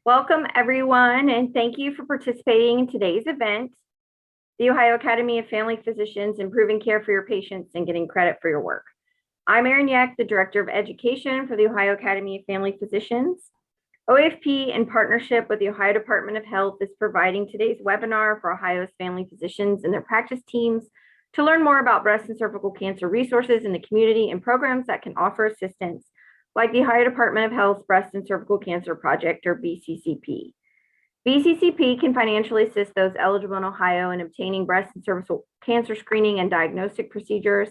Welcome, everyone, and thank you for participating in today's event, the Ohio Academy of Family Physicians, Improving Care for Your Patients and Getting Credit for Your Work. I'm Erin Yeck, the Director of Education for the Ohio Academy of Family Physicians. OAFP, in partnership with the Ohio Department of Health, is providing today's webinar for Ohio's family physicians and their practice teams to learn more about breast and cervical cancer resources in the community and programs that can offer assistance, like the Ohio Department of Health's Breast and Cervical Cancer Project, or BCCP. BCCP can financially assist those eligible in Ohio in obtaining breast and cervical cancer screening and diagnostic procedures.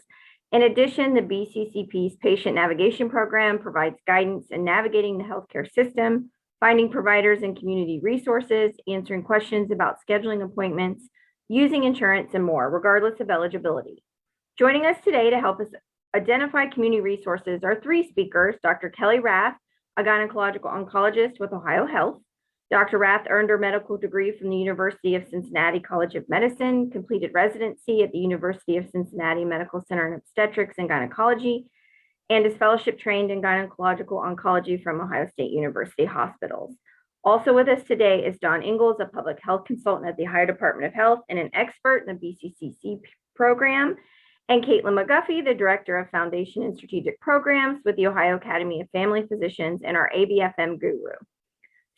In addition, the BCCP's Patient Navigation Program provides guidance in navigating the healthcare system, finding providers and community resources, answering questions about scheduling appointments, using insurance, and more, regardless of eligibility. Joining us today to help us identify community resources are three speakers: Dr. Kellie Rath, a gynecological oncologist with Ohio Health. Dr. Rath earned her medical degree from the University of Cincinnati College of Medicine, completed residency at the University of Cincinnati Medical Center in Obstetrics and Gynecology, and is fellowship trained in gynecological oncology from Ohio State University Hospitals. Also with us today is Don Ingles, a public health consultant at the Ohio Department of Health and an expert in the BCCP program, and Kaitlin McGuffey, the Director of Foundation and Strategic Programs with the Ohio Academy of Family Physicians and our Abfm guru.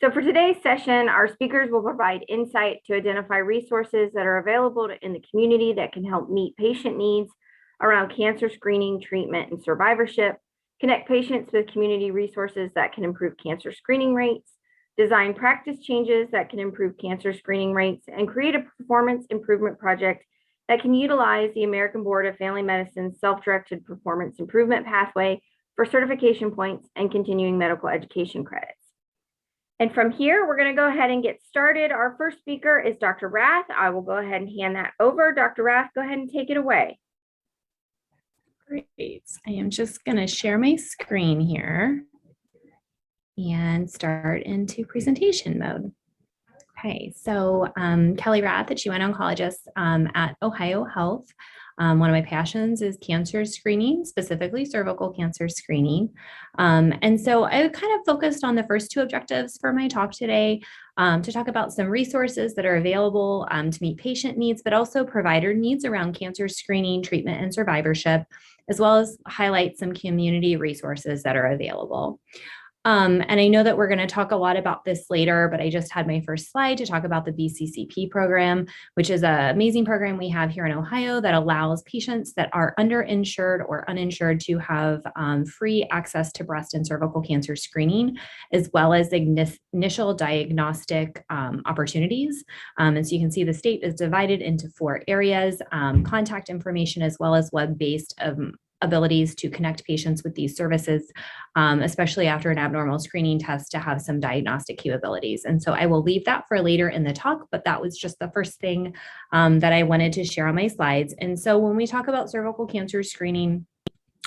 So for today's session, our speakers will provide insight to identify resources that are available in the community that can help meet patient needs around cancer screening, treatment, and survivorship, connect patients with community resources that can improve cancer screening rates, design practice changes that can improve cancer screening rates, and create a performance improvement project that can utilize the American Board of Family Medicine's self-directed performance improvement pathway for certification points and continuing medical education credits. And from here, we're going to go ahead and get started. Our first speaker is Dr. Rath. I will go ahead and hand that over. Dr. Rath, go ahead and take it away. Great. I am just going to share my screen here and start into presentation mode. Okay, so Kellie Rath, a GYN oncologist at Ohio Health. One of my passions is cancer screening, specifically cervical cancer screening. And so I kind of focused on the first two objectives for my talk today, to talk about some resources that are available to meet patient needs, but also provider needs around cancer screening, treatment, and survivorship, as well as highlight some community resources that are available. And I know that we're going to talk a lot about this later, but I just had my first slide to talk about the BCCP program, which is an amazing program we have here in Ohio that allows patients that are underinsured or uninsured to have free access to breast and cervical cancer screening, as well as initial diagnostic opportunities. And so you can see the state is divided into 4 areas: contact information, as well as web-based abilities to connect patients with these services, especially after an abnormal screening test, to have some diagnostic capabilities. And so I will leave that for later in the talk, but that was just the first thing that I wanted to share on my slides. And so when we talk about cervical cancer screening,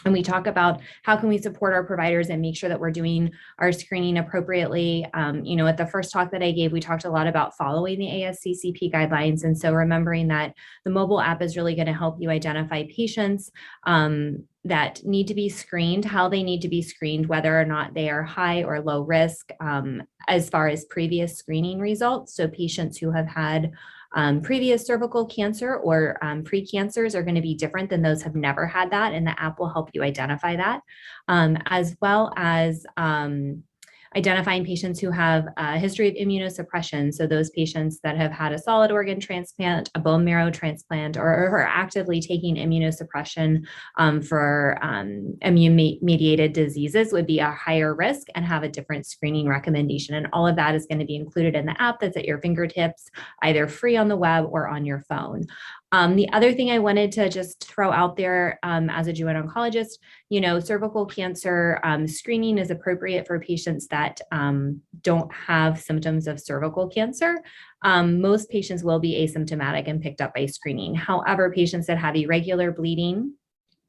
and we talk about how can we support our providers and make sure that we're doing our screening appropriately. At the first talk that I gave, we talked a lot about following the Asccp guidelines. And so remembering that the mobile app is really going to help you identify patients that need to be screened, how they need to be screened, whether or not they are high or low risk as far as previous screening results. So patients who have had previous cervical cancer or pre-cancers are going to be different than those who have never had that, and the app will help you identify that, as well as identifying patients who have a history of immunosuppression. So those patients that have had a solid organ transplant, a bone marrow transplant, or are actively taking immunosuppression for immune-mediated diseases would be a higher risk and have a different screening recommendation. And all of that is going to be included in the app that's at your fingertips, either free on the web or on your phone. The other thing I wanted to just throw out there as a GYN oncologist, cervical cancer screening is appropriate for patients that don't have symptoms of cervical cancer. Most patients will be asymptomatic and picked up by screening. However, patients that have irregular bleeding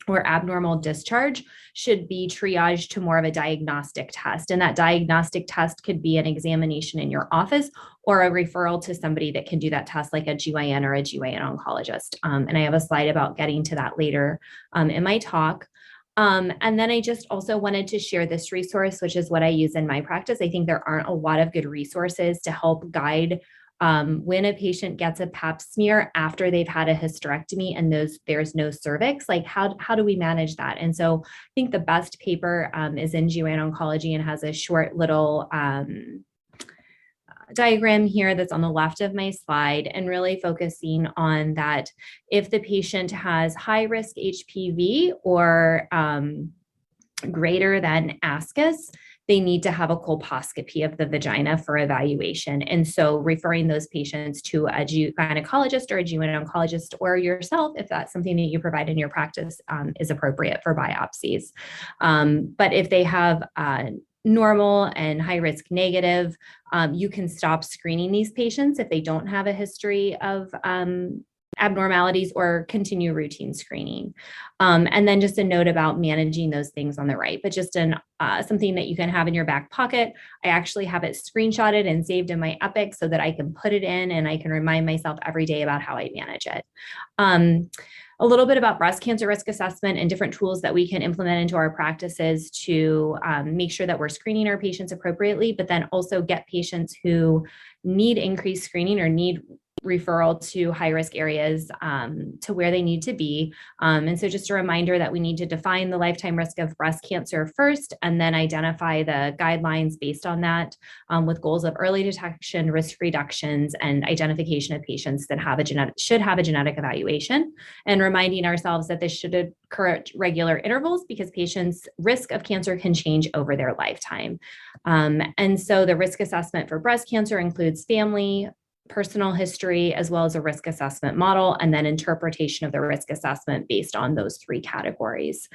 or abnormal discharge should be triaged to more of a diagnostic test. And that diagnostic test could be an examination in your office or a referral to somebody that can do that test, like a GYN or a GYN oncologist. And I have a slide about getting to that later in my talk. And then I just also wanted to share this resource, which is what I use in my practice. I think there aren't a lot of good resources to help guide when a patient gets a pap smear after they've had a hysterectomy and there's no cervix, like how do we manage that? And so I think the best paper is in GYN Oncology and has a short little diagram here that's on the left of my slide, and really focusing on that if the patient has high risk HPV or greater than Asccp, they need to have a colposcopy of the vagina for evaluation. And so referring those patients to a gynecologist or a GYN oncologist or yourself, if that's something that you provide in your practice, is appropriate for biopsies. But if they have normal and high risk negative, you can stop screening these patients if they don't have a history of abnormalities or continue routine screening. And then just a note about managing those things on the right, but just something that you can have in your back pocket. I actually have it screenshotted and saved in my Epic so that I can put it in and I can remind myself every day about how I manage it. A little bit about breast cancer risk assessment and different tools that we can implement into our practices to make sure that we're screening our patients appropriately, but then also get patients who need increased screening or need referral to high-risk areas to where they need to be. And so just a reminder that we need to define the lifetime risk of breast cancer first, and then identify the guidelines based on that with goals of early detection, risk reductions, and identification of patients that should have a genetic evaluation, and reminding ourselves that this should occur at regular intervals because patients' risk of cancer can change over their lifetime. And so the risk assessment for breast cancer includes family, personal history, as well as a risk assessment model, and then interpretation of the risk assessment based on those three categories.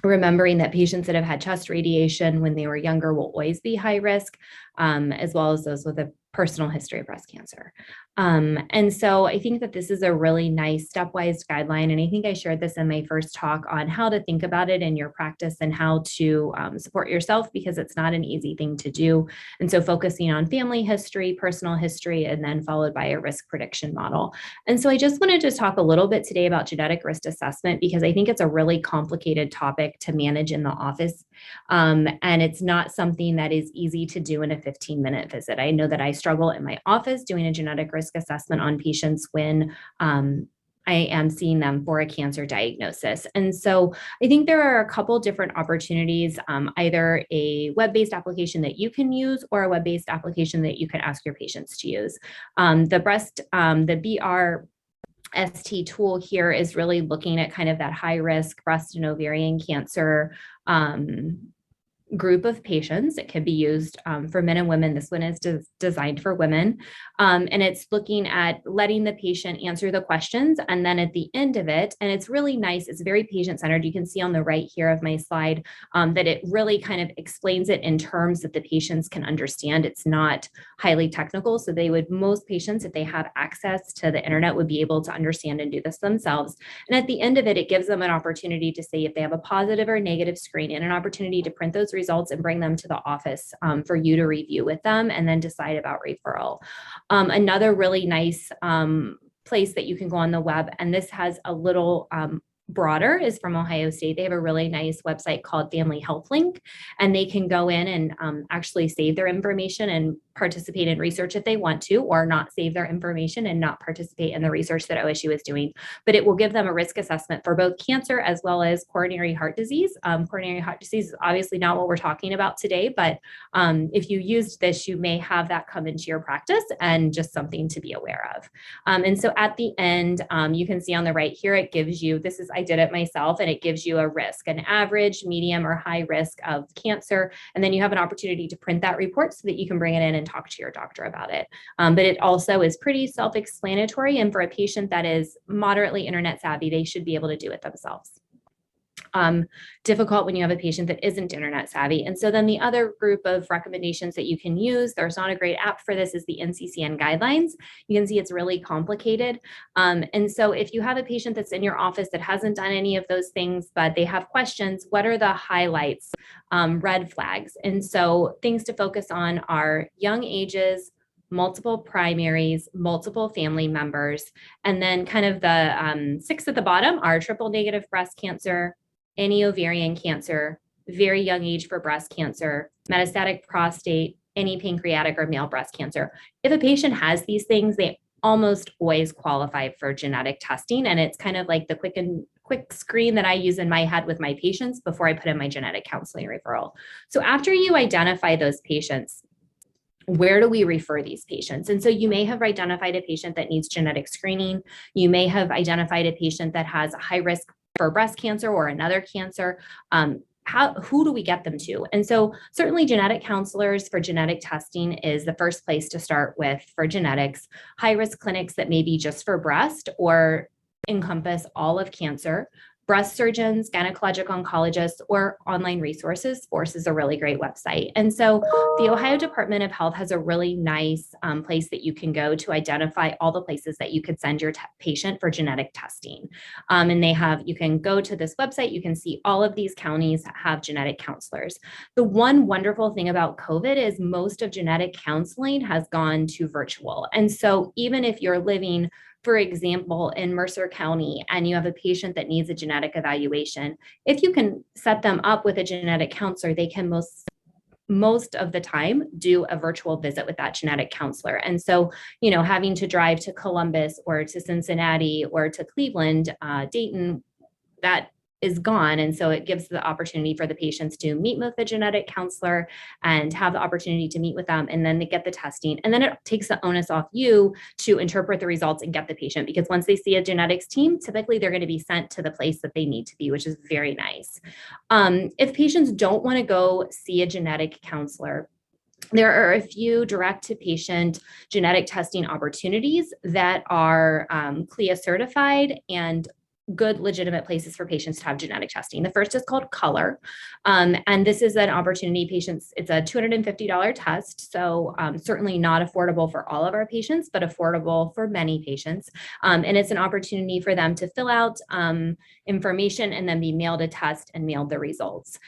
Remembering that patients that have had chest radiation when they were younger will always be high risk, as well as those with a personal history of breast cancer. And so I think that this is a really nice stepwise guideline. And I think I shared this in my first talk on how to think about it in your practice and how to support yourself, because it's not an easy thing to do. And so focusing on family history, personal history, and then followed by a risk prediction model. And so I just wanted to talk a little bit today about genetic risk assessment, because I think it's a really complicated topic to manage in the office. And it's not something that is easy to do in a 15-minute visit. I know that I struggle in my office doing a genetic risk assessment on patients when I am seeing them for a cancer diagnosis. And so I think there are a couple different opportunities, either a web-based application that you can use or a web-based application that you can ask your patients to use. The BRST tool here is really looking at kind of that high risk breast and ovarian cancer group of patients. It can be used for men and women. This one is designed for women. And it's looking at letting the patient answer the questions. And then at the end of it, and it's really nice, it's very patient-centered. You can see on the right here of my slide that it really kind of explains it in terms that the patients can understand. It's not highly technical. So most patients, if they have access to the internet, would be able to understand and do this themselves. And at the end of it, it gives them an opportunity to say if they have a positive or negative screen, and an opportunity to print those results and bring them to the office for you to review with them and then decide about referral. Another really nice place that you can go on the web, and this has a little broader, is from Ohio State. They have a really nice website called Family Health Link, and they can go in and actually save their information and participate in research if they want to, or not save their information and not participate in the research that OSU is doing. But it will give them a risk assessment for both cancer as well as coronary heart disease. Coronary heart disease is obviously not what we're talking about today, but if you used this, you may have that come into your practice, and just something to be aware of. And so at the end, you can see on the right here, it gives you, I did it myself, and it gives you a risk, an average, medium, or high risk of cancer. And then you have an opportunity to print that report so that you can bring it in and talk to your doctor about it. But it also is pretty self-explanatory. And for a patient that is moderately internet savvy, they should be able to do it themselves. Difficult when you have a patient that isn't internet savvy. And so then the other group of recommendations that you can use, there's not a great app for this, is the Nccn Guidelines. You can see it's really complicated. And so if you have a patient that's in your office that hasn't done any of those things, but they have questions, what are the highlights, red flags? And so things to focus on are young ages, multiple primaries, multiple family members, and then kind of the 6 at the bottom are triple negative breast cancer, any ovarian cancer, very young age for breast cancer, metastatic prostate, any pancreatic or male breast cancer. If a patient has these things, they almost always qualify for genetic testing. And it's kind of like the quick screen that I use in my head with my patients before I put in my genetic counseling referral. So after you identify those patients, where do we refer these patients? And so you may have identified a patient that needs genetic screening. You may have identified a patient that has a high risk for breast cancer or another cancer. Who do we get them to? And so certainly genetic counselors for genetic testing is the first place to start with for genetics. High risk clinics that may be just for breast or encompass all of cancer. Breast surgeons, gynecologic oncologists, or online resources. Force is a really great website. And so the Ohio Department of Health has a really nice place that you can go to identify all the places that you could send your patient for genetic testing. And you can go to this website, you can see all of these counties have genetic counselors. The one wonderful thing about COVID is most of genetic counseling has gone to virtual. And so even if you're living, for example, in Mercer County, and you have a patient that needs a genetic evaluation, if you can set them up with a genetic counselor, they can most of the time do a virtual visit with that genetic counselor. And so, having to drive to Columbus or to Cincinnati or to Cleveland, Dayton, that is gone. And so it gives the opportunity for the patients to meet with the genetic counselor and have the opportunity to meet with them, and then they get the testing. And then it takes the onus off you to interpret the results and get the patient, because once they see a genetics team, typically they're going to be sent to the place that they need to be, which is very nice. If patients don't want to go see a genetic counselor, there are a few direct-to-patient genetic testing opportunities that are CLIA certified and good legitimate places for patients to have genetic testing. The first is called Color. And this is an opportunity it's a $250 test. So certainly not affordable for all of our patients, but affordable for many patients. And it's an opportunity for them to fill out information and then be mailed a test and mailed the results.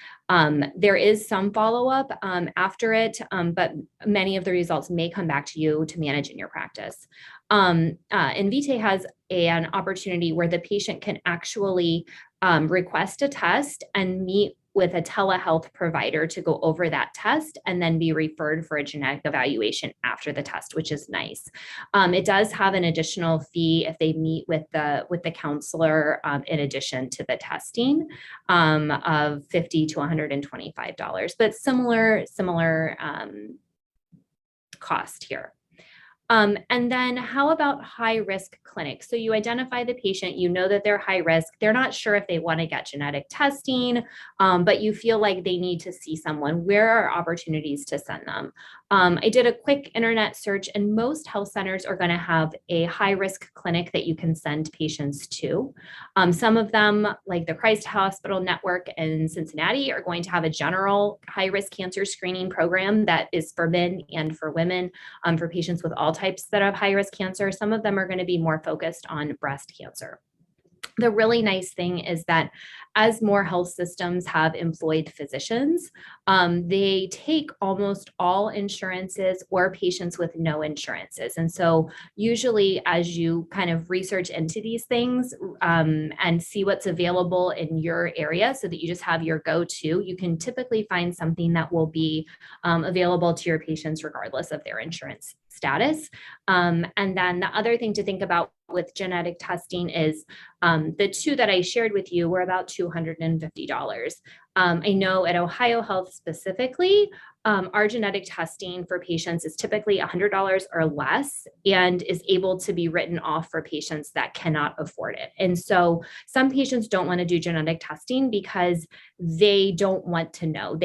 There is some follow-up after it, but many of the results may come back to you to manage in your practice. Invitae has an opportunity where the patient can actually request a test and meet with a telehealth provider to go over that test and then be referred for a genetic evaluation after the test, which is nice. It does have an additional fee if they meet with the counselor in addition to the testing of $50 to $125, but similar cost here. And then how about high risk clinics? So you identify the patient, you know that they're high risk. They're not sure if they want to get genetic testing, but you feel like they need to see someone. Where are opportunities to send them? I did a quick internet search, and most health centers are going to have a high risk clinic that you can send patients to. Some of them, like the Christ Hospital Network in Cincinnati, are going to have a general high risk cancer screening program that is for men and for women, for patients with all types that have high risk cancer. Some of them are going to be more focused on breast cancer. The really nice thing is that as more health systems have employed physicians, they take almost all insurances or patients with no insurances. And so usually as you kind of research into these things and see what's available in your area so that you just have your go-to, you can typically find something that will be available to your patients regardless of their insurance status. And then the other thing to think about with genetic testing is the two that I shared with you were about $250. I know at Ohio Health specifically, our genetic testing for patients is typically $100 or less and is able to be written off for patients that cannot afford it. And so some patients don't want to do genetic testing because they don't want to know.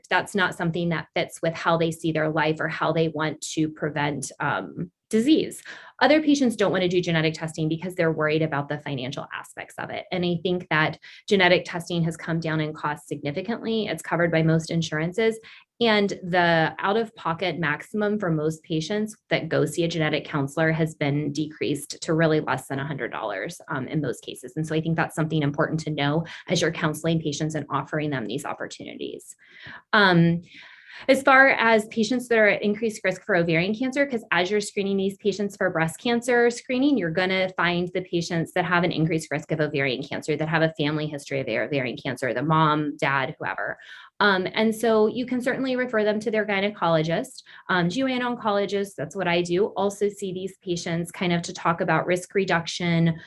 That's not something that fits with how they see their life or how they want to prevent disease. Other patients don't want to do genetic testing because they're worried about the financial aspects of it. And I think that genetic testing has come down in cost significantly. It's covered by most insurances. And the out-of-pocket maximum for most patients that go see a genetic counselor has been decreased to really less than $100 in most cases. And so I think that's something important to know as you're counseling patients and offering them these opportunities. As far as patients that are at increased risk for ovarian cancer, because as you're screening these patients for breast cancer screening, you're going to find the patients that have an increased risk of ovarian cancer, that have a family history of ovarian cancer, the mom, dad, whoever. And so you can certainly refer them to their gynecologist. GYN oncologists, that's what I do, also see these patients kind of to talk about risk reduction,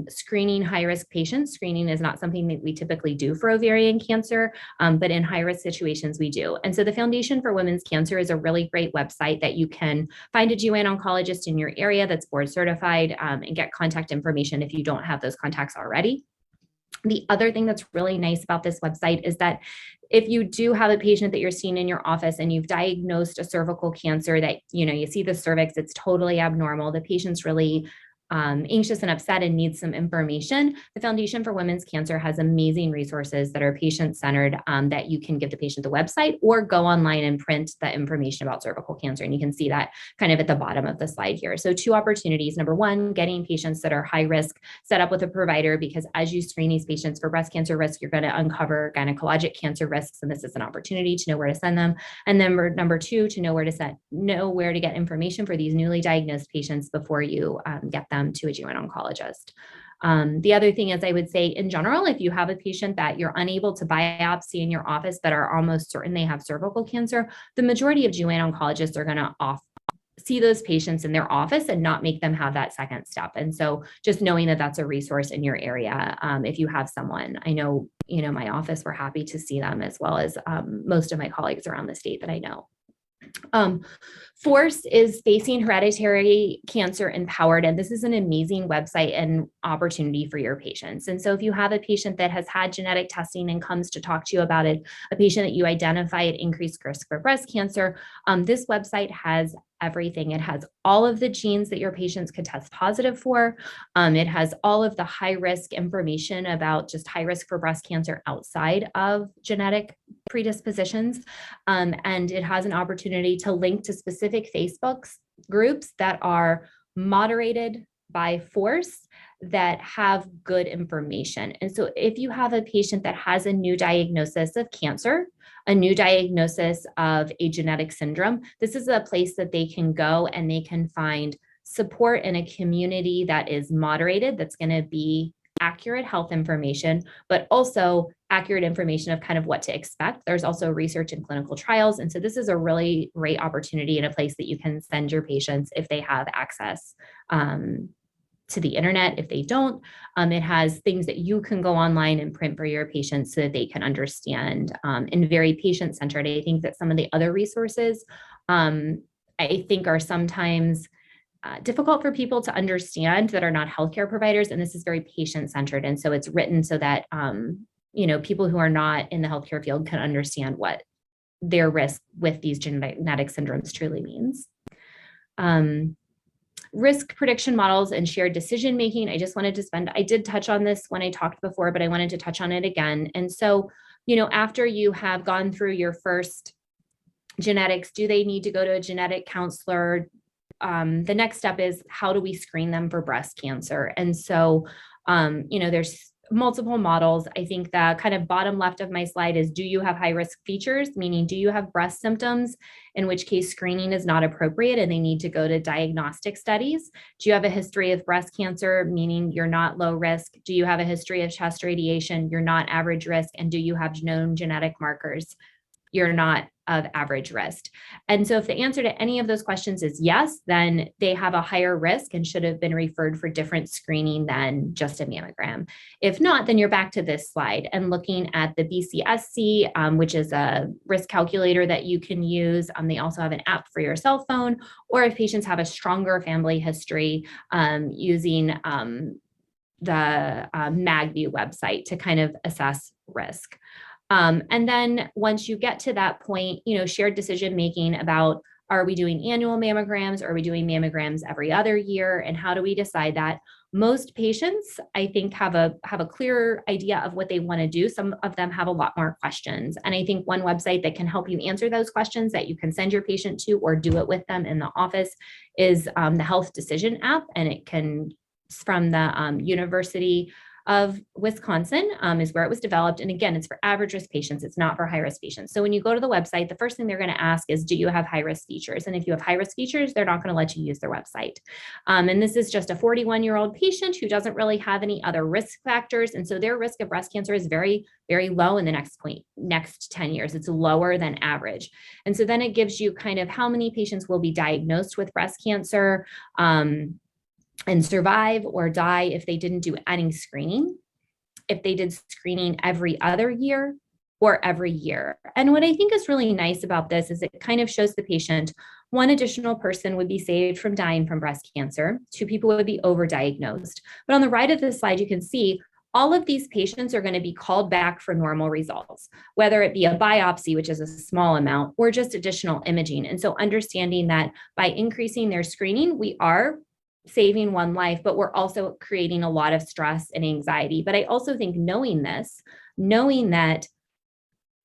screening high-risk patients. Screening is not something that we typically do for ovarian cancer, but in high-risk situations we do. And so the Foundation for Women's Cancer is a really great website that you can find a GYN oncologist in your area that's board certified, and get contact information if you don't have those contacts already. The other thing that's really nice about this website is that if you do have a patient that you're seeing in your office and you've diagnosed a cervical cancer that, you see the cervix, it's totally abnormal, the patient's really anxious and upset and needs some information, the Foundation for Women's Cancer has amazing resources that are patient-centered, that you can give the patient the website or go online and print the information about cervical cancer. And you can see that kind of at the bottom of the slide here. So 2 opportunities. Number 1, getting patients that are high risk set up with a provider, because as you screen these patients for breast cancer risk, you're going to uncover gynecologic cancer risks. And this is an opportunity to know where to send them. And then number 2, to know where to get information for these newly diagnosed patients before you get them to a GYN oncologist. The other thing is, I would say in general, if you have a patient that you're unable to biopsy in your office but are almost certain they have cervical cancer, the majority of GYN oncologists are going to see those patients in their office and not make them have that second step. And so just knowing that that's a resource in your area, if you have someone, I know, my office, we're happy to see them, as well as most of my colleagues around the state that I know. Force is Facing Hereditary Cancer Empowered, and this is an amazing website and opportunity for your patients. And so if you have a patient that has had genetic testing and comes to talk to you about it, a patient that you identify at increased risk for breast cancer, this website has everything. It has all of the genes that your patients could test positive for. It has all of the high risk information about just high risk for breast cancer outside of genetic predispositions. And it has an opportunity to link to specific Facebook groups that are moderated by Force that have good information. And so if you have a patient that has a new diagnosis of cancer, a new diagnosis of a genetic syndrome, this is a place that they can go and they can find support in a community that is moderated, that's going to be accurate health information, but also accurate information of kind of what to expect. There's also research and clinical trials. And so this is a really great opportunity and a place that you can send your patients if they have access to the internet. If they don't, it has things that you can go online and print for your patients so that they can understand, and very patient-centered. I think that some of the other resources, I think, are sometimes difficult for people to understand that are not healthcare providers, and this is very patient-centered. And so it's written so that people who are not in the healthcare field can understand what their risk with these genetic syndromes truly means. Risk prediction models and shared decision making. I did touch on this when I talked before, but I wanted to touch on it again. And so, after you have gone through your first genetics, do they need to go to a genetic counselor? The next step is, how do we screen them for breast cancer? And so, there's multiple models. I think the kind of bottom left of my slide is, do you have high risk features? Meaning, do you have breast symptoms? In which case screening is not appropriate and they need to go to diagnostic studies. Do you have a history of breast cancer? Meaning you're not low risk. Do you have a history of chest radiation? You're not average risk. And do you have known genetic markers? You're not of average risk. And so if the answer to any of those questions is yes, then they have a higher risk and should have been referred for different screening than just a mammogram. If not, then you're back to this slide and looking at the BCSC, which is a risk calculator that you can use. They also have an app for your cell phone, or if patients have a stronger family history, using the MagView website to kind of assess risk. And then once you get to that point, shared decision making about, are we doing annual mammograms? Or are we doing mammograms every other year? And how do we decide that? Most patients, I think, have a clear idea of what they want to do. Some of them have a lot more questions. And I think one website that can help you answer those questions that you can send your patient to or do it with them in the office is the Health Decision app. And it can, from the University of Wisconsin is where it was developed. And again, it's for average risk patients. It's not for high risk patients. So when you go to the website, the first thing they're going to ask is, do you have high risk features? And if you have high risk features, they're not going to let you use their website. And this is just a 41-year-old patient who doesn't really have any other risk factors. And so their risk of breast cancer is very, very low in the next 10 years. It's lower than average. And so then it gives you kind of how many patients will be diagnosed with breast cancer and survive or die if they didn't do any screening, if they did screening every other year or every year. And what I think is really nice about this is it kind of shows the patient one additional person would be saved from dying from breast cancer, 2 people would be overdiagnosed. But on the right of the slide, you can see all of these patients are going to be called back for normal results, whether it be a biopsy, which is a small amount, or just additional imaging. And so understanding that by increasing their screening, we are saving one life, but we're also creating a lot of stress and anxiety. But I also think knowing that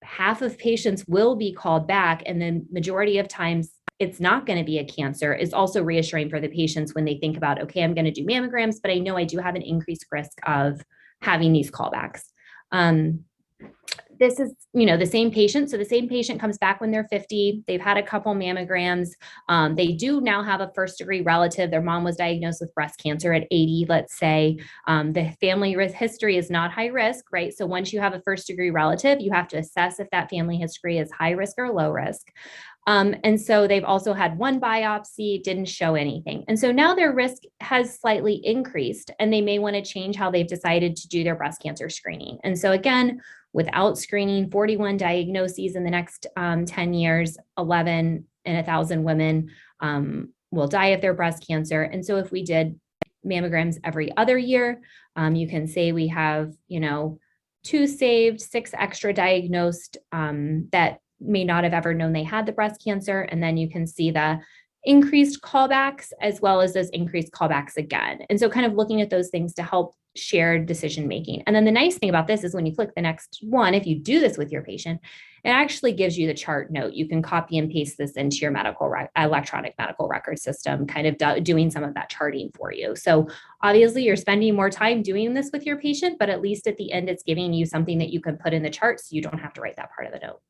half of patients will be called back, and the majority of times it's not going to be a cancer, is also reassuring for the patients when they think about, okay, I'm going to do mammograms, but I know I do have an increased risk of having these callbacks. This is, the same patient. So the same patient comes back when they're 50. They've had a couple mammograms. They do now have a first degree relative. Their mom was diagnosed with breast cancer at 80, let's say. The family risk history is not high risk, right? So once you have a first degree relative, you have to assess if that family history is high risk or low risk. And so they've also had one biopsy, didn't show anything. And so now their risk has slightly increased, and they may want to change how they've decided to do their breast cancer screening. And so again, without screening, 41 diagnoses in the next 10 years, 11 in 1,000 women will die of their breast cancer. And so if we did mammograms every other year, you can say we have, 2 saved, 6 extra diagnosed that may not have ever known they had the breast cancer. And then you can see the increased callbacks as well as those increased callbacks again. And so kind of looking at those things to help shared decision making. And then the nice thing about this is when you click the next one, if you do this with your patient, it actually gives you the chart note. You can copy and paste this into your electronic medical record system, kind of doing some of that charting for you. So obviously you're spending more time doing this with your patient, but at least at the end, it's giving you something that you can put in the chart so you don't have to write that part of the note.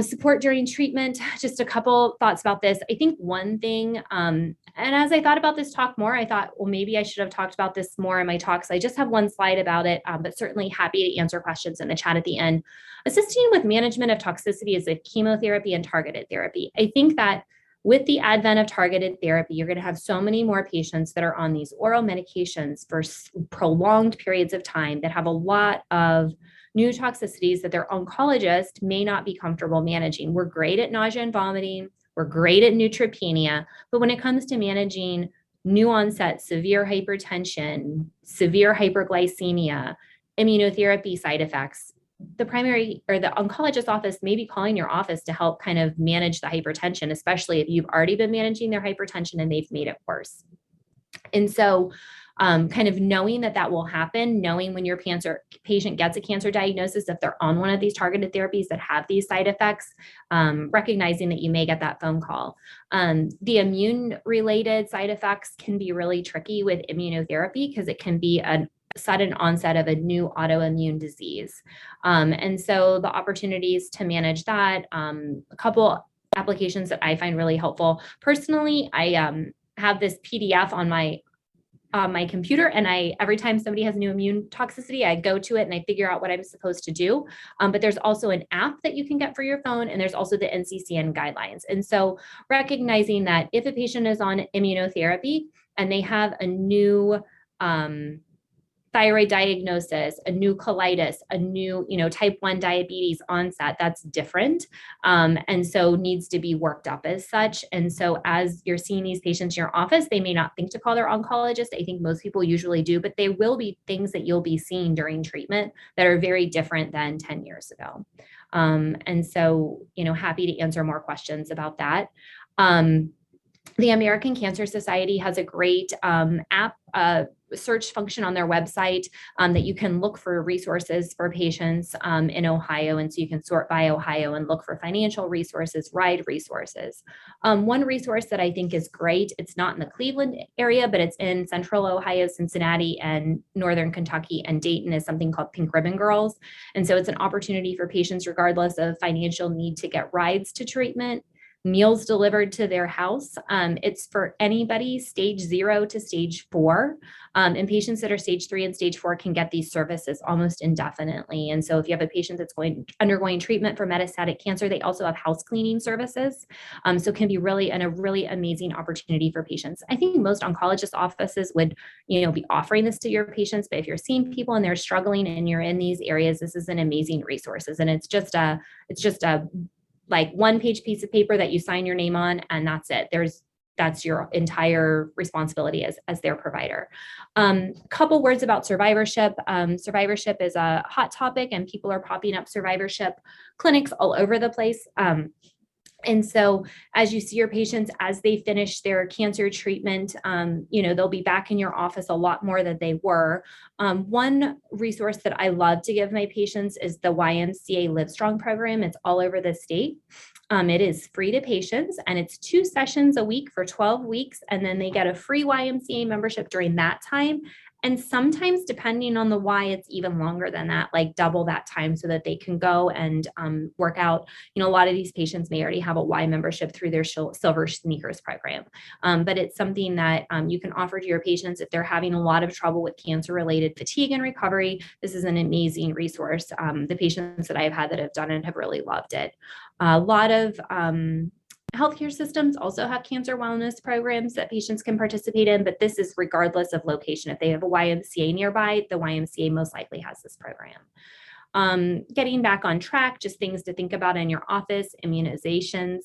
Support during treatment, just a couple thoughts about this. I think one thing, and as I thought about this talk more, I thought, well, maybe I should have talked about this more in my talks. I just have one slide about it, but certainly happy to answer questions in the chat at the end. Assisting with management of toxicity is with chemotherapy and targeted therapy. I think that with the advent of targeted therapy, you're going to have so many more patients that are on these oral medications for prolonged periods of time that have a lot of new toxicities that their oncologist may not be comfortable managing. We're great at nausea and vomiting. We're great at neutropenia. But when it comes to managing new onset severe hypertension, severe hyperglycemia, immunotherapy side effects, the primary or the oncologist office may be calling your office to help kind of manage the hypertension, especially if you've already been managing their hypertension and they've made it worse. And so kind of knowing that will happen, knowing when your patient gets a cancer diagnosis, if they're on one of these targeted therapies that have these side effects, recognizing that you may get that phone call. The immune-related side effects can be really tricky with immunotherapy because it can be a sudden onset of a new autoimmune disease. And so the opportunities to manage that, a couple applications that I find really helpful. Personally, I have this PDF on my computer, and every time somebody has a new immune toxicity, I go to it and I figure out what I'm supposed to do. But there's also an app that you can get for your phone, and there's also the Nccn Guidelines. And so recognizing that if a patient is on immunotherapy and they have a new thyroid diagnosis, a new colitis, a new, type 1 diabetes onset, that's different. And so needs to be worked up as such. And so as you're seeing these patients in your office, they may not think to call their oncologist. I think most people usually do, but they will be things that you'll be seeing during treatment that are very different than 10 years ago. And so, happy to answer more questions about that. The American Cancer Society has a great app, search function on their website that you can look for resources for patients in Ohio. And so you can sort by Ohio and look for financial resources, ride resources. One resource that I think is great, it's not in the Cleveland area, but it's in Central Ohio, Cincinnati, and Northern Kentucky and Dayton, is something called Pink Ribbon Girls. And so it's an opportunity for patients, regardless of financial need, to get rides to treatment, meals delivered to their house. It's for anybody stage 0 to stage 4. And patients that are stage 3 and stage 4 can get these services almost indefinitely. And so if you have a patient that's undergoing treatment for metastatic cancer, they also have house cleaning services. So it can be a really amazing opportunity for patients. I think most oncologist offices would, be offering this to your patients, but if you're seeing people and they're struggling and you're in these areas, this is an amazing resource. And it's just a like one-page piece of paper that you sign your name on, and that's it. That's your entire responsibility as their provider. Couple words about survivorship. Survivorship is a hot topic, and people are popping up survivorship clinics all over the place. And so as you see your patients, as they finish their cancer treatment, they'll be back in your office a lot more than they were. One resource that I love to give my patients is the Ymca Livestrong program. It's all over the state. It is free to patients, and it's 2 sessions a week for 12 weeks. And then they get a free Ymca membership during that time. And sometimes, depending on the Y, it's even longer than that, like double that time, so that they can go and work out. A lot of these patients may already have a Y membership through their Silver Sneakers program. But it's something that you can offer to your patients if they're having a lot of trouble with cancer-related fatigue and recovery. This is an amazing resource. The patients that I've had that have done it have really loved it. A lot of healthcare systems also have cancer wellness programs that patients can participate in, but this is regardless of location. If they have a Ymca nearby, the Ymca most likely has this program. Getting back on track, just things to think about in your office: immunizations,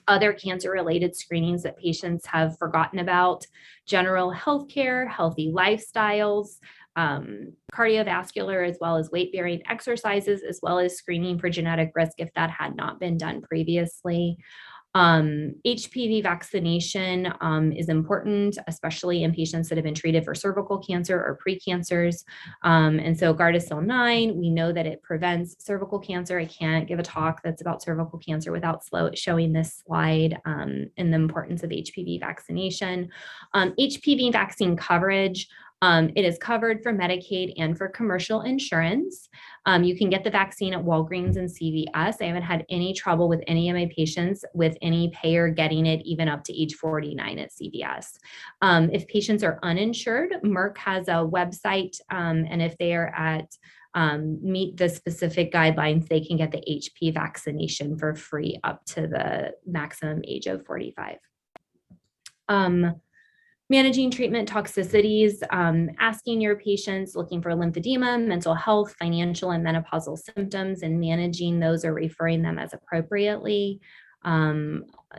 other cancer-related screenings that patients have forgotten about, general healthcare, healthy lifestyles, cardiovascular, as well as weight-bearing exercises, as well as screening for genetic risk if that had not been done previously. Hpv vaccination is important, especially in patients that have been treated for cervical cancer or precancers. And so Gardasil 9, we know that it prevents cervical cancer. I can't give a talk that's about cervical cancer without showing this slide and the importance of HPV vaccination. HPV vaccine coverage. It is covered for Medicaid and for commercial insurance. You can get the vaccine at Walgreens and CVS. I haven't had any trouble with any of my patients with any payer getting it even up to age 49 at CVS. If patients are uninsured, Merck has a website, and if they are at meet the specific guidelines, they can get the HPV vaccination for free up to the maximum age of 45. Managing treatment toxicities, asking your patients, looking for lymphedema, mental health, financial and menopausal symptoms, and managing those or referring them as appropriately.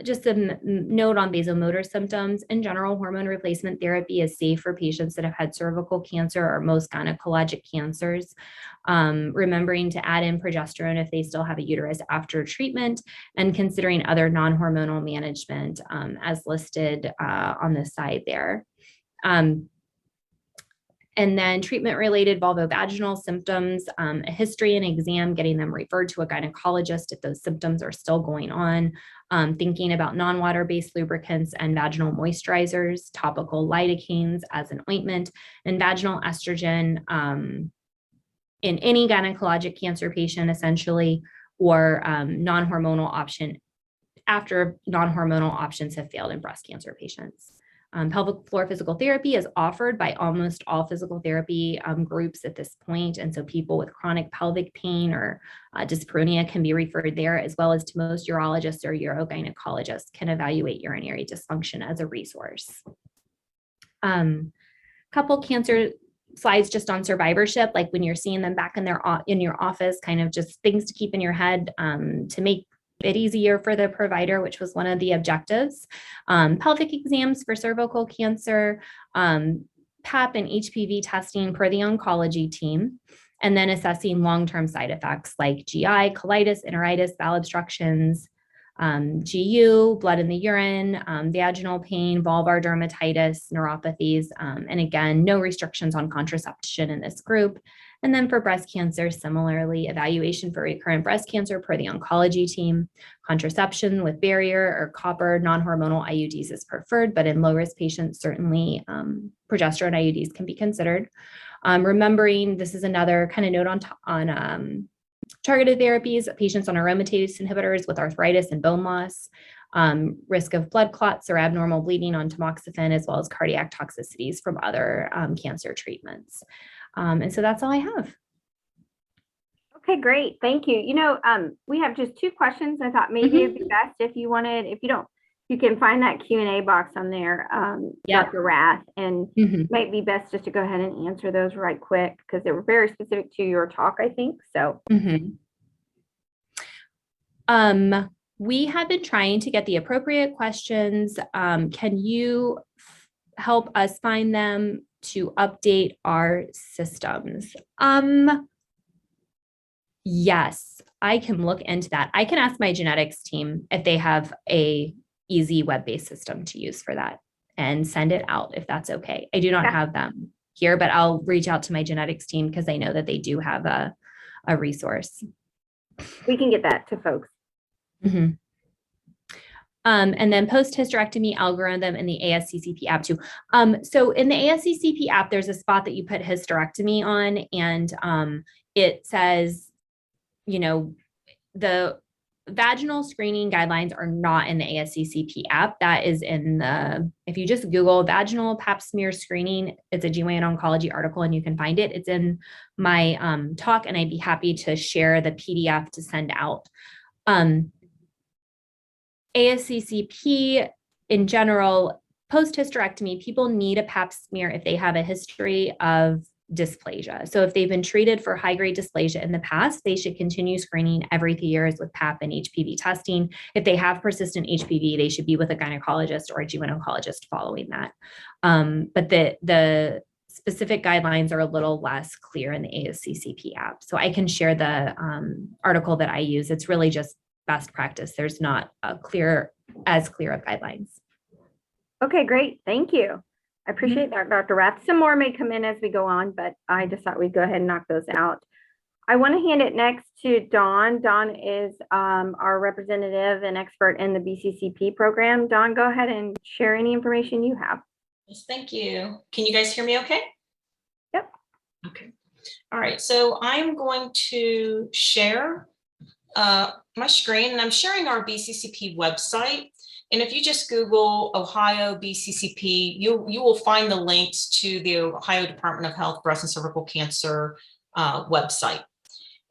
Just a note on vasomotor symptoms. In general, hormone replacement therapy is safe for patients that have had cervical cancer or most gynecologic cancers. Remembering to add in progesterone if they still have a uterus after treatment, and considering other non-hormonal management as listed on the side there. And then treatment-related vulvovaginal symptoms, a history and exam, getting them referred to a gynecologist if those symptoms are still going on, thinking about non-water-based lubricants and vaginal moisturizers, topical lidocaines as an ointment, and vaginal estrogen in any gynecologic cancer patient, essentially, or non-hormonal option after non-hormonal options have failed in breast cancer patients. Pelvic floor physical therapy is offered by almost all physical therapy groups at this point. And so people with chronic pelvic pain or dyspareunia can be referred there, as well as to most urologists or urogynecologists can evaluate urinary dysfunction as a resource. Couple cancer slides just on survivorship, like when you're seeing them back in your office, kind of just things to keep in your head to make it easier for the provider, which was one of the objectives. Pelvic exams for cervical cancer, PAP and HPV testing per the oncology team, and then assessing long-term side effects like GI, colitis, enteritis, bowel obstructions, GU, blood in the urine, vaginal pain, vulvar dermatitis, neuropathies, and again, no restrictions on contraception in this group. And then for breast cancer, similarly, evaluation for recurrent breast cancer per the oncology team, contraception with barrier or copper non-hormonal IUDs is preferred, but in low-risk patients, certainly progesterone IUDs can be considered. Remembering this is another kind of note on targeted therapies, patients on aromatase inhibitors with arthritis and bone loss, risk of blood clots or abnormal bleeding on tamoxifen, as well as cardiac toxicities from other cancer treatments. And so that's all I have. Okay, great. Thank you. We have just 2 questions. I thought maybe it'd be best if you wanted, if you don't, you can find that Q&A box on there, Dr. Rath, and might be best just to go ahead and answer those right quick because they were very specific to your talk, I think. So. We have been trying to get the appropriate questions. Can you help us find them to update our systems? Yes, I can look into that. I can ask my genetics team if they have a easy web-based system to use for that and send it out if that's okay. I do not have them here, but I'll reach out to my genetics team because I know that they do have a resource. We can get that to folks. And then post-hysterectomy algorithm in the Asccp app too. So in the Asccp app, there's a spot that you put hysterectomy on, and it says, the vaginal screening guidelines are not in the Asccp app. That is in if you just Google vaginal pap smear screening, it's a GYN oncology article and you can find it. It's in my talk, and I'd be happy to share the PDF to send out. Asccp in general, post-hysterectomy, people need a pap smear if they have a history of dysplasia. So if they've been treated for high-grade dysplasia in the past, they should continue screening every 3 years with pap and HPV testing. If they have persistent HPV, they should be with a gynecologist or a GYN oncologist following that. But the specific guidelines are a little less clear in the Asccp app. So I can share the article that I use. It's really just best practice. There's not as clear of guidelines. Okay, great. Thank you. I appreciate that, Dr. Rath. Some more may come in as we go on, but I just thought we'd go ahead and knock those out. I want to hand it next to Dawn. Dawn is our representative and expert in the BCCP program. Dawn, go ahead and share any information you have. Yes, thank you. Can you guys hear me okay? Yep. Okay. All right. So I'm going to share my screen, and I'm sharing our BCCP website. And if you just Google Ohio BCCP, you will find the links to the Ohio Department of Health Breast and Cervical Cancer website.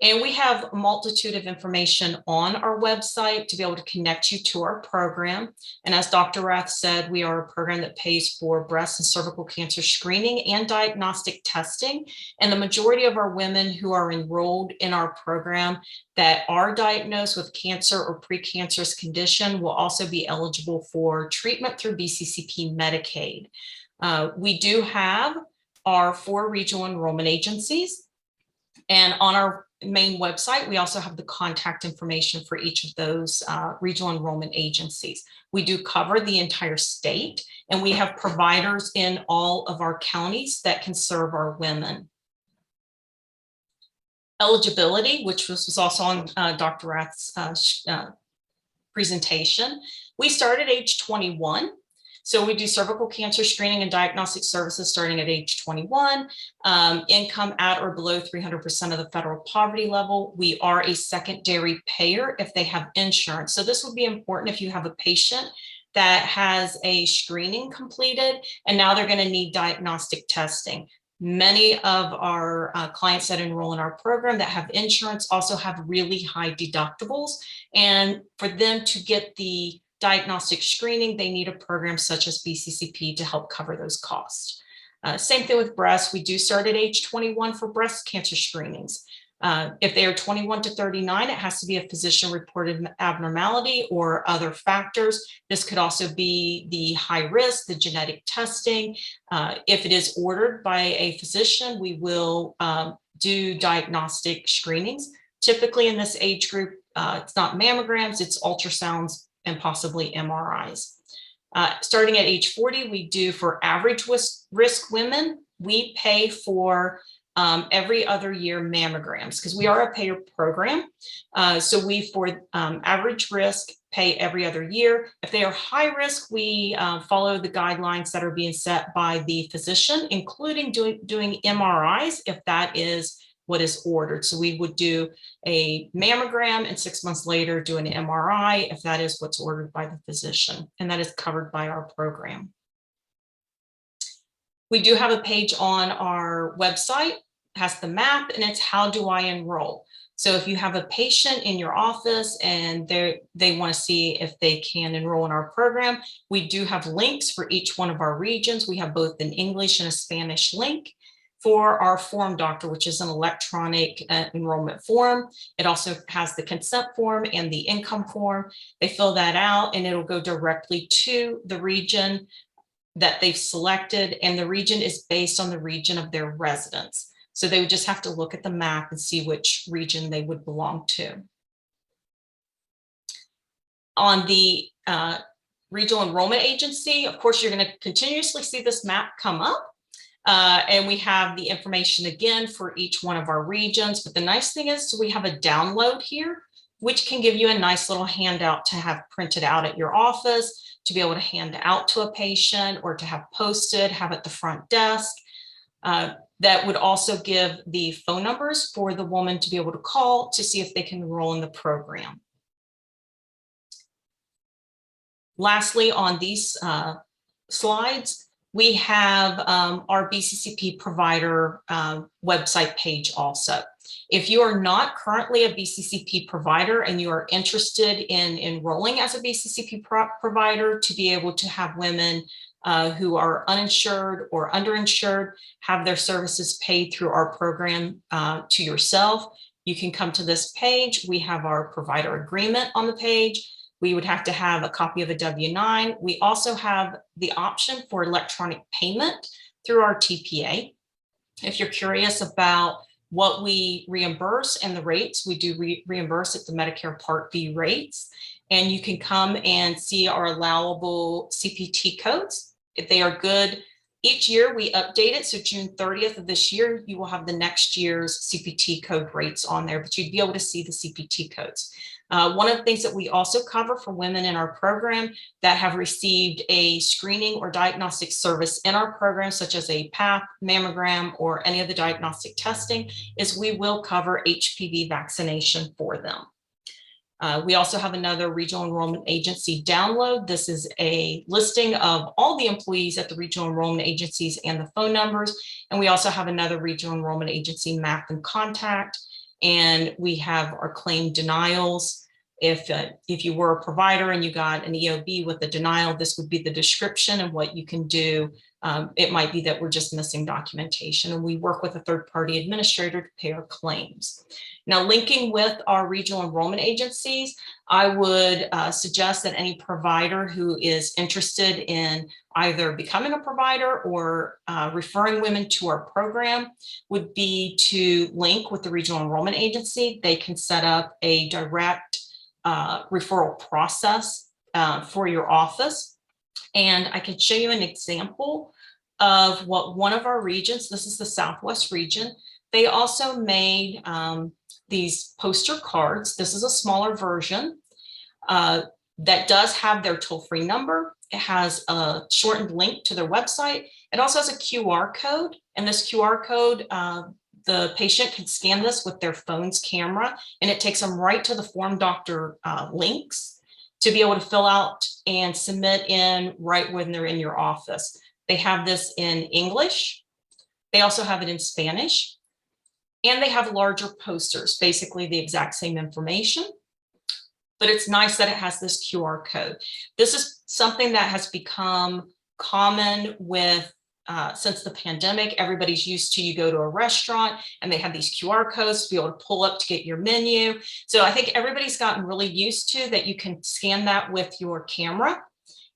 And we have a multitude of information on our website to be able to connect you to our program. And as Dr. Rath said, we are a program that pays for breast and cervical cancer screening and diagnostic testing. And the majority of our women who are enrolled in our program that are diagnosed with cancer or precancerous condition will also be eligible for treatment through BCCP Medicaid. We do have our 4 regional enrollment agencies. And on our main website, we also have the contact information for each of those regional enrollment agencies. We do cover the entire state, and we have providers in all of our counties that can serve our women. Eligibility, which was also on Dr. Rath's presentation. We start at age 21. So we do cervical cancer screening and diagnostic services starting at age 21, income at or below 300% of the federal poverty level. We are a secondary payer if they have insurance. So this would be important if you have a patient that has a screening completed and now they're going to need diagnostic testing. Many of our clients that enroll in our program that have insurance also have really high deductibles. And for them to get the diagnostic screening, they need a program such as BCCP to help cover those costs. Same thing with breast. We do start at age 21 for breast cancer screenings. If they are 21 to 39, it has to be a physician-reported abnormality or other factors. This could also be the high risk, the genetic testing. If it is ordered by a physician, we will do diagnostic screenings. Typically in this age group, it's not mammograms, it's ultrasounds and possibly MRIs. Starting at age 40, we do for average risk women, we pay for every other year mammograms because we are a payer program. So we, for average risk, pay every other year. If they are high risk, we follow the guidelines that are being set by the physician, including doing MRIs if that is what is ordered. So we would do a mammogram and 6 months later do an MRI if that is what's ordered by the physician, and that is covered by our program. We do have a page on our website, has the map, and it's how do I enroll? So if you have a patient in your office and they want to see if they can enroll in our program, we do have links for each one of our regions. We have both an English and a Spanish link for our form doctor, which is an electronic enrollment form. It also has the consent form and the income form. They fill that out and it'll go directly to the region that they've selected, and the region is based on the region of their residence. So they would just have to look at the map and see which region they would belong to. On the regional enrollment agency, of course, you're going to continuously see this map come up. And we have the information again for each one of our regions. But the nice thing is we have a download here, which can give you a nice little handout to have printed out at your office, to be able to hand out to a patient or to have posted, have at the front desk. That would also give the phone numbers for the woman to be able to call to see if they can enroll in the program. Lastly, on these slides, we have our BCCP provider website page also. If you are not currently a BCCP provider and you are interested in enrolling as a BCCP provider to be able to have women who are uninsured or underinsured have their services paid through our program to yourself, you can come to this page. We have our provider agreement on the page. We would have to have a copy of a W-9. We also have the option for electronic payment through our TPA. If you're curious about what we reimburse and the rates, we do reimburse at the Medicare Part B rates. And you can come and see our allowable CPT codes. If they are good, each year we update it. So June 30th of this year, you will have the next year's CPT code rates on there, but you'd be able to see the CPT codes. One of the things that we also cover for women in our program that have received a screening or diagnostic service in our program, such as a Pap, mammogram, or any of the diagnostic testing, is we will cover HPV vaccination for them. We also have another regional enrollment agency download. This is a listing of all the employees at the regional enrollment agencies and the phone numbers. And we also have another regional enrollment agency map and contact. And we have our claim denials. If you were a provider and you got an EOB with a denial, this would be the description of what you can do. It might be that we're just missing documentation, and we work with a third-party administrator to pay our claims. Now, linking with our regional enrollment agencies, I would suggest that any provider who is interested in either becoming a provider or referring women to our program would be to link with the regional enrollment agency. They can set up a direct referral process for your office. And I could show you an example of what one of our regions, this is the Southwest region, they also made these poster cards. This is a smaller version that does have their toll-free number. It has a shortened link to their website. It also has a QR code, and this QR code, the patient can scan this with their phone's camera, and it takes them right to the form doctor links to be able to fill out and submit in right when they're in your office. They have this in English. They also have it in Spanish, and they have larger posters, basically the exact same information. But it's nice that it has this QR code. This is something that has become common with since the pandemic. Everybody's used to, you go to a restaurant and they have these QR codes to be able to pull up to get your menu. So I think everybody's gotten really used to that. You can scan that with your camera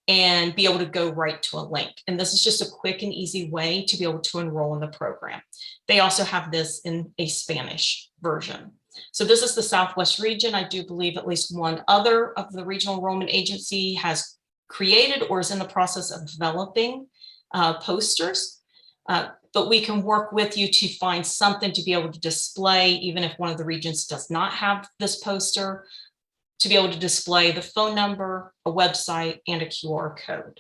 and be able to go right to a link. And this is just a quick and easy way to be able to enroll in the program. They also have this in a Spanish version. So this is the Southwest region. I do believe at least one other of the regional enrollment agency has created or is in the process of developing posters. But we can work with you to find something to be able to display, even if one of the regions does not have this poster, to be able to display the phone number, a website, and a QR code.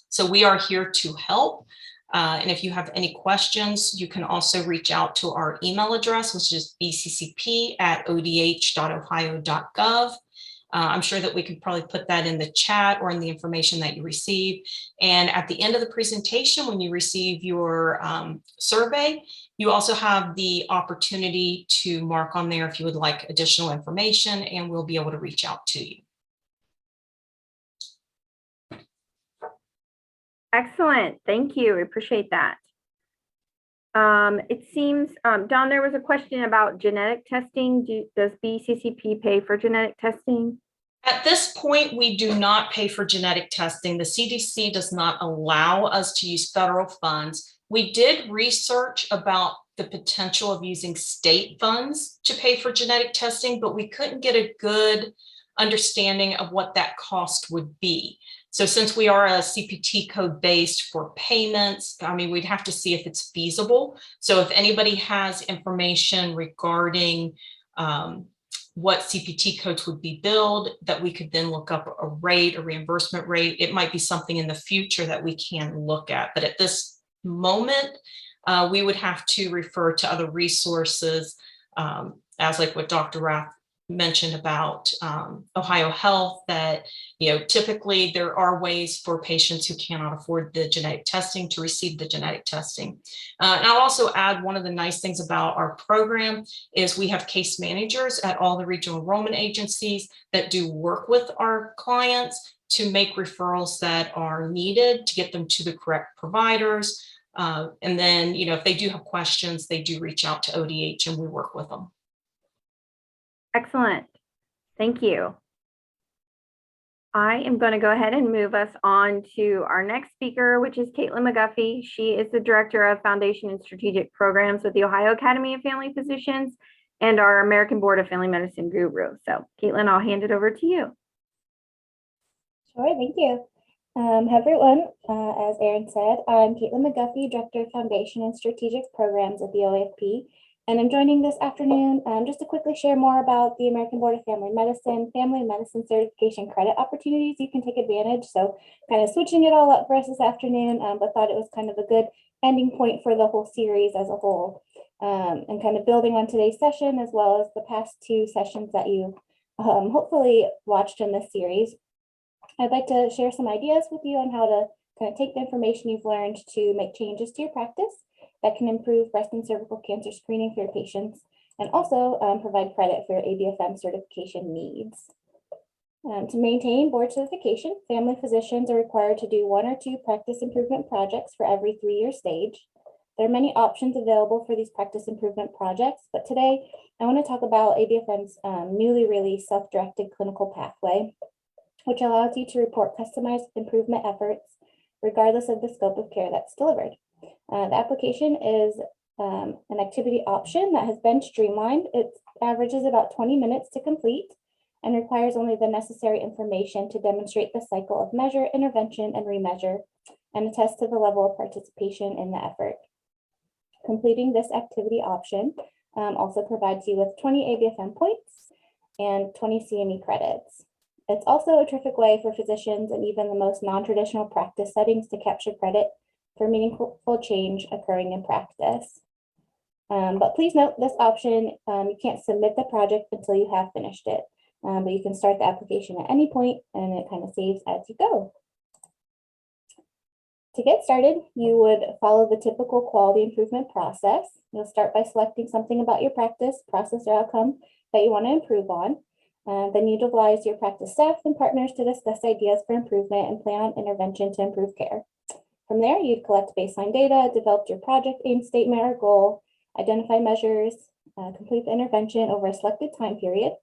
So we are here to help. And if you have any questions, you can also reach out to our email address, which is bccp@odh.ohio.gov. I'm sure that we can probably put that in the chat or in the information that you receive. And at the end of the presentation, when you receive your survey, you also have the opportunity to mark on there if you would like additional information, and we'll be able to reach out to you. Excellent. Thank you. I appreciate that. It seems, Don, there was a question about genetic testing. Does BCCP pay for genetic testing? At this point, we do not pay for genetic testing. The CDC does not allow us to use federal funds. We did research about the potential of using state funds to pay for genetic testing, but we couldn't get a good understanding of what that cost would be. So since we are a CPT code based for payments, I mean, we'd have to see if it's feasible. So if anybody has information regarding what CPT codes would be billed, that we could then look up a rate, a reimbursement rate, it might be something in the future that we can look at. But at this moment, we would have to refer to other resources, as like what Dr. Rath mentioned about Ohio Health, that typically there are ways for patients who cannot afford the genetic testing to receive the genetic testing. And I'll also add, one of the nice things about our program is we have case managers at all the regional enrollment agencies that do work with our clients to make referrals that are needed to get them to the correct providers. And then, if they do have questions, they do reach out to ODH and we work with them. Excellent. Thank you. I am going to go ahead and move us on to our next speaker, which is Kaitlin McGuffey. She is the Director of Foundation and Strategic Programs with the Ohio Academy of Family Physicians and our American Board of Family Medicine guru. So Kaitlin, I'll hand it over to you. Sure, thank you. Hi everyone, as Erin said, I'm Kaitlin McGuffey, Director of Foundation and Strategic Programs at the Aafp. And I'm joining this afternoon just to quickly share more about the American Board of Family Medicine certification credit opportunities you can take advantage. So kind of switching it all up for us this afternoon, but thought it was kind of a good ending point for the whole series as a whole. And kind of building on today's session, as well as the past two sessions that you hopefully watched in this series. I'd like to share some ideas with you on how to kind of take the information you've learned to make changes to your practice that can improve breast and cervical cancer screening for your patients, and also provide credit for your ABFM certification needs. To maintain board certification, family physicians are required to do 1 or 2 practice improvement projects for every 3-year stage. There are many options available for these practice improvement projects, but today I want to talk about ABFM's newly released self-directed clinical pathway, which allows you to report customized improvement efforts regardless of the scope of care that's delivered. The application is an activity option that has been streamlined. It averages about 20 minutes to complete and requires only the necessary information to demonstrate the cycle of measure, intervention, and remeasure, and attest to the level of participation in the effort. Completing this activity option also provides you with 20 ABFM points and 20 CME credits. It's also a terrific way for physicians and even the most non-traditional practice settings to capture credit for meaningful change occurring in practice. But please note this option, you can't submit the project until you have finished it, but you can start the application at any point and it kind of saves as you go. To get started, you would follow the typical quality improvement process. You'll start by selecting something about your practice, process, or outcome that you want to improve on. Then you'd utilize your practice staff and partners to discuss ideas for improvement and plan on intervention to improve care. From there, you'd collect baseline data, develop your project aim statement or goal, identify measures, complete the intervention over a selected time period.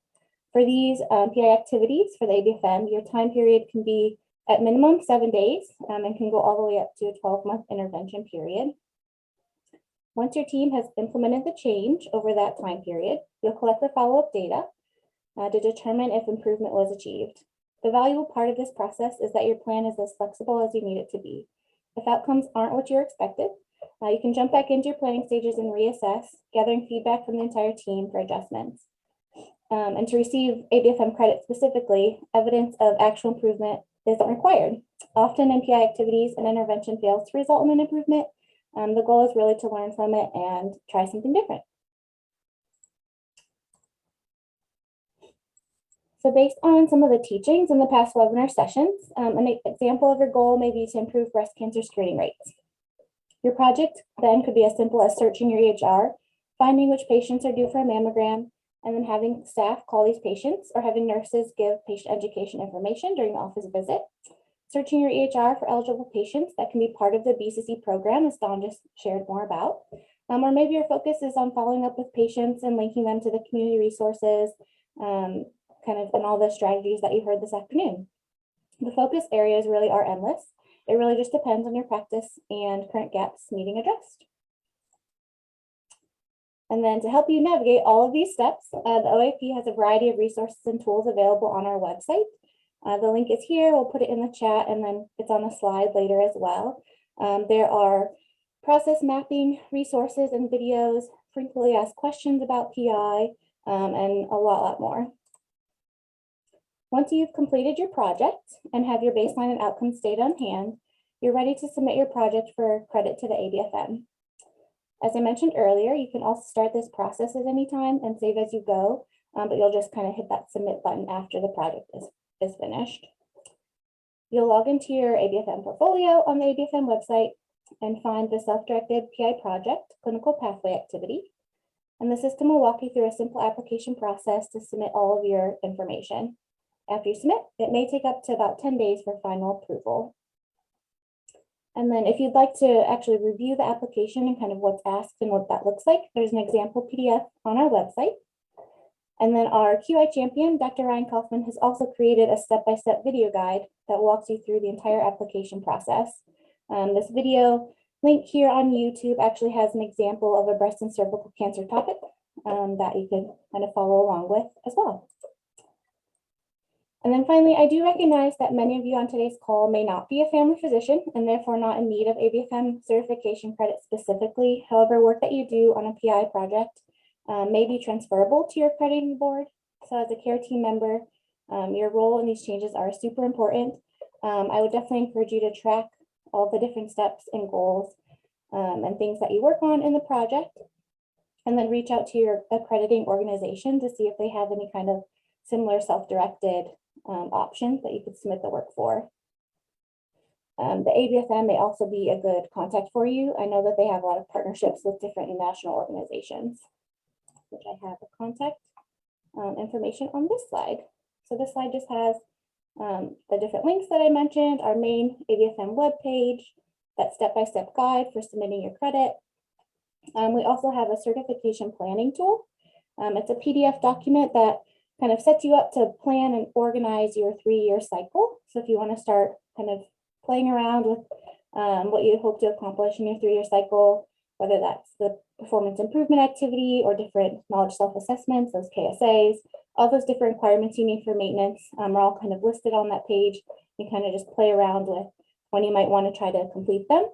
For these PI activities for the ABFM, your time period can be at minimum 7 days and can go all the way up to a 12-month intervention period. Once your team has implemented the change over that time period, you'll collect the follow-up data to determine if improvement was achieved. The valuable part of this process is that your plan is as flexible as you need it to be. If outcomes aren't what you expected, you can jump back into your planning stages and reassess, gathering feedback from the entire team for adjustments. And to receive ABFM credit specifically, evidence of actual improvement isn't required. Often NPI activities and intervention fails to result in an improvement. The goal is really to learn from it and try something different. So based on some of the teachings in the past webinar sessions, an example of your goal may be to improve breast cancer screening rates. Your project then could be as simple as searching your EHR, finding which patients are due for a mammogram, and then having staff call these patients or having nurses give patient education information during the office visit. Searching your EHR for eligible patients that can be part of the BCC program, as Dawn just shared more about. Or maybe your focus is on following up with patients and linking them to the community resources, kind of and all the strategies that you heard this afternoon. The focus areas really are endless. It really just depends on your practice and current gaps needing addressed. And then to help you navigate all of these steps, the OAP has a variety of resources and tools available on our website. The link is here, we'll put it in the chat, and then it's on a slide later as well. There are process mapping resources and videos, frequently asked questions about PI, and a lot more. Once you've completed your project and have your baseline and outcomes data on hand, you're ready to submit your project for credit to the ABFM. As I mentioned earlier, you can also start this process at any time and save as you go, but you'll just kind of hit that submit button after the project is finished. You'll log into your ABFM portfolio on the ABFM website and find the self-directed PI project clinical pathway activity. And the system will walk you through a simple application process to submit all of your information. After you submit, it may take up to about 10 days for final approval. And then if you'd like to actually review the application and kind of what's asked and what that looks like, there's an example PDF on our website. And then our QI champion, Dr. Ryan Kaufman, has also created a step-by-step video guide that walks you through the entire application process. This video link here on YouTube actually has an example of a breast and cervical cancer topic that you can kind of follow along with as well. And then finally, I do recognize that many of you on today's call may not be a family physician and therefore not in need of ABFM certification credit specifically. However, work that you do on a PI project may be transferable to your accrediting board. So as a care team member, your role in these changes are super important. I would definitely encourage you to track all the different steps and goals and things that you work on in the project, and then reach out to your accrediting organization to see if they have any kind of similar self-directed options that you could submit the work for. The ABFM may also be a good contact for you. I know that they have a lot of partnerships with different national organizations, which I have the contact information on this slide. So this slide just has the different links that I mentioned, our main ABFM webpage, that step-by-step guide for submitting your credit. We also have a certification planning tool. It's a PDF document that kind of sets you up to plan and organize your 3-year cycle. So if you want to start kind of playing around with what you hope to accomplish in your 3-year cycle, whether that's the performance improvement activity or different knowledge self-assessments, those KSAs, all those different requirements you need for maintenance are all kind of listed on that page. You kind of just play around with when you might want to try to complete them.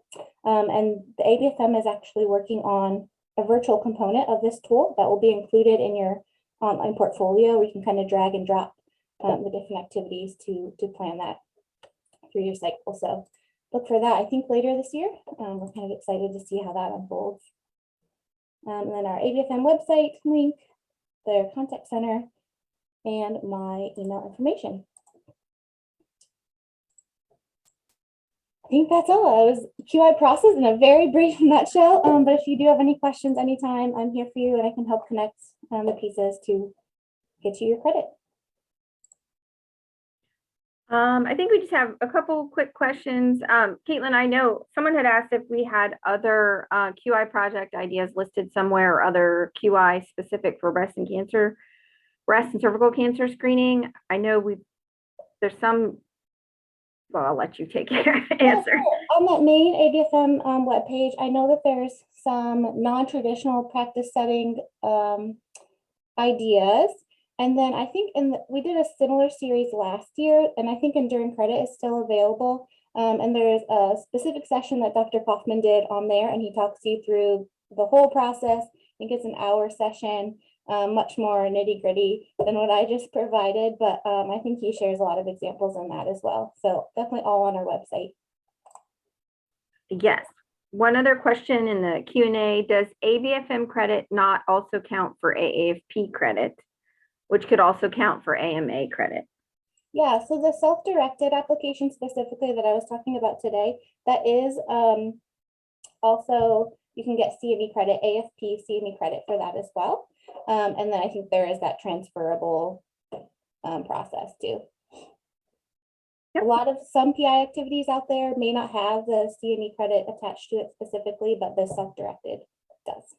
And the ABFM is actually working on a virtual component of this tool that will be included in your online portfolio. We can kind of drag and drop the different activities to plan that 3-year cycle. So look for that, I think, later this year. We're kind of excited to see how that unfolds. And then our ABFM website link, their contact center, and my email information. I think that's all. It was QI process in a very brief nutshell. But if you do have any questions anytime, I'm here for you and I can help connect the pieces to get you your credit. I think we just have a couple quick questions. Kaitlin, I know someone had asked if we had other QI project ideas listed somewhere, or other QI specific for breast and cervical cancer screening. I know there's some. Well, I'll let you take your answer. On that main ABFM webpage, I know that there's some non-traditional practice setting ideas. And then I think we did a similar series last year, and I think Enduring Credit is still available. And there's a specific session that Dr. Kaufman did on there, and he talks you through the whole process. I think it's an hour session, much more nitty gritty than what I just provided, but I think he shares a lot of examples in that as well. So definitely all on our website. Yes. One other question in the Q&A, does ABFM credit not also count for AAFP credit, which could also count for AMA credit? Yeah, so the self-directed application specifically that I was talking about today, that is also, you can get CME credit, AFP CME credit for that as well. And then I think there is that transferable process too. Yep. A lot of some PI activities out there may not have the CME credit attached to it specifically, but the self-directed does.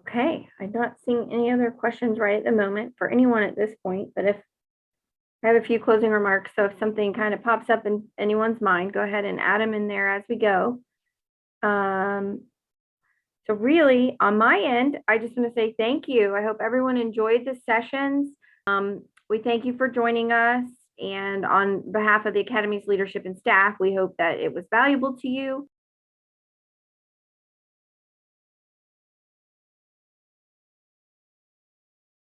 Okay, I'm not seeing any other questions right at the moment for anyone at this point, but if I have a few closing remarks, so if something kind of pops up in anyone's mind, go ahead and add them in there as we go. So really, on my end, I just want to say thank you. I hope everyone enjoyed the sessions. We thank you for joining us. And on behalf of the Academy's leadership and staff, we hope that it was valuable to you.